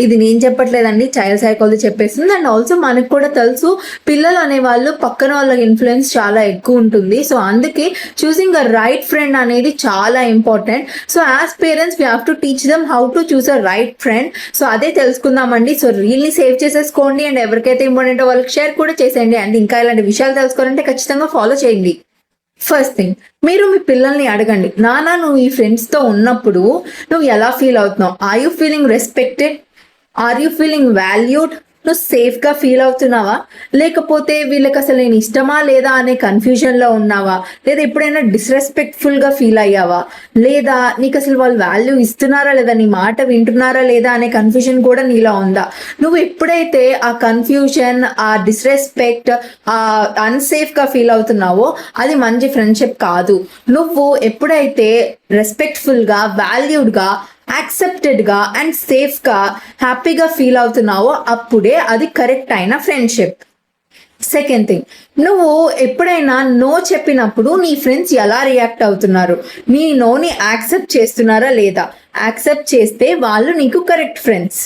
ఇది నేను చెప్పట్లేదండి, child psychology చెప్పేస్తుంది. అండ్ ఆల్సో మనకు కూడా తెలుసు, పిల్లలు అనేవాళ్ళు పక్కన వాళ్ళ ఇన్ఫ్లుయెన్స్ చాలా ఎక్కువ ఉంటుంది. సో అందుకే చూసింగ్ అ రైట్ ఫ్రెండ్ అనేది చాలా important. So as parents we have to teach them how to choose a right friend. So అదే తెలుసుకుందామండి. సో రీల్ని సేవ్ చేసేసుకోండి అండ్ ఎవరికైతే ఇంపార్టెంటో వాళ్ళకి షేర్ కూడా చేసేయండి. అండ్ ఇంకా ఇలాంటి విషయాలు తెలుసుకోవాలంటే ఖచ్చితంగా ఫాలో చేయండి. ఫస్ట్ థింగ్, మీరు మీ పిల్లల్ని అడగండి, నాన్న నువ్వు ఈ ఫ్రెండ్స్తో ఉన్నప్పుడు నువ్వు ఎలా ఫీల్ అవుతున్నావు? Are you feeling respected? Are you feeling valued? నువ్వు సేఫ్గా ఫీల్ అవుతున్నావా? లేకపోతే వీళ్ళకి అసలు నేను ఇష్టమా లేదా అనే కన్ఫ్యూజన్లో ఉన్నావా? లేదా ఎప్పుడైనా డిస్రెస్పెక్ట్ఫుల్గా ఫీల్ అయ్యావా? లేదా నీకు అసలు వాళ్ళు వాల్యూ ఇస్తున్నారా లేదా, నీ మాట వింటున్నారా లేదా అనే కన్ఫ్యూజన్ కూడా నీలో ఉందా? నువ్వు ఎప్పుడైతే ఆ కన్ఫ్యూజన్, ఆ డిస్రెస్పెక్ట్, ఆ అన్సేఫ్గా ఫీల్ అవుతున్నావో అది మంచి ఫ్రెండ్షిప్ కాదు. నువ్వు ఎప్పుడైతే రెస్పెక్ట్ఫుల్గా, వాల్యూడ్గా, యాక్సెప్టెడ్గా అండ్ సేఫ్గా, హ్యాపీగా ఫీల్ అవుతున్నావో అప్పుడే అది కరెక్ట్ అయిన ఫ్రెండ్షిప్. సెకండ్ థింగ్, నువ్వు ఎప్పుడైనా నో చెప్పినప్పుడు నీ ఫ్రెండ్స్ ఎలా రియాక్ట్ అవుతున్నారు? నీ నోని యాక్సెప్ట్ చేస్తున్నారా లేదా? యాక్సెప్ట్ చేస్తే వాళ్ళు నీకు కరెక్ట్ ఫ్రెండ్స్.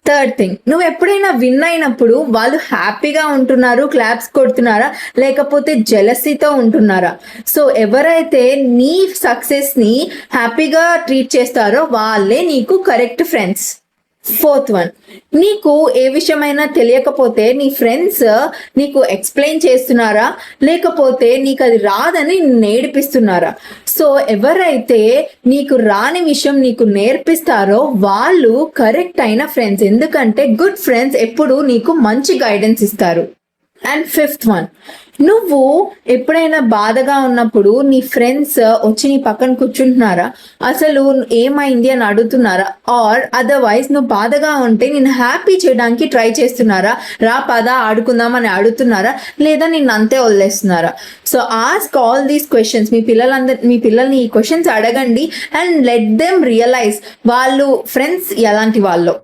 థర్డ్ థింగ్, నువ్వు ఎప్పుడైనా విన్ అయినప్పుడు వాళ్ళు హ్యాపీగా ఉంటున్నారు, క్లాప్స్ కొడుతున్నారా, లేకపోతే జెలసీతో ఉంటున్నారా? సో ఎవరైతే నీ సక్సెస్ని హ్యాపీగా ట్రీట్ చేస్తారో వాళ్ళే నీకు కరెక్ట్ ఫ్రెండ్స్. ఫోర్త్ వన్, నీకు ఏ విషయమైనా తెలియకపోతే నీ ఫ్రెండ్స్ నీకు ఎక్స్ప్లెయిన్ చేస్తున్నారా, లేకపోతే నీకు అది రాదని నేర్పిస్తున్నారా? సో ఎవరైతే నీకు రాని విషయం నీకు నేర్పిస్తారో వాళ్ళు కరెక్ట్ అయిన ఫ్రెండ్స్. ఎందుకంటే గుడ్ ఫ్రెండ్స్ ఎప్పుడు నీకు మంచి గైడెన్స్ ఇస్తారు. అండ్ ఫిఫ్త్ వన్, నువ్వు ఎప్పుడైనా బాధగా ఉన్నప్పుడు నీ ఫ్రెండ్స్ వచ్చి నీ పక్కన కూర్చుంటున్నారా, అసలు ఏమైంది అని అడుగుతున్నారా? ఆర్ అదర్వైజ్ నువ్వు బాధగా ఉంటే నేను హ్యాపీ చేయడానికి ట్రై చేస్తున్నారా? రా పద ఆడుకుందామని అడుగుతున్నారా, లేదా నిన్ను అంతే వదిలేస్తున్నారా? So ask all these questions. మీ పిల్లల్ని ఈ క్వశ్చన్స్ అడగండి అండ్ లెట్ దెమ్ రియలైజ్ వాళ్ళు ఫ్రెండ్స్ ఎలాంటి వాళ్ళు.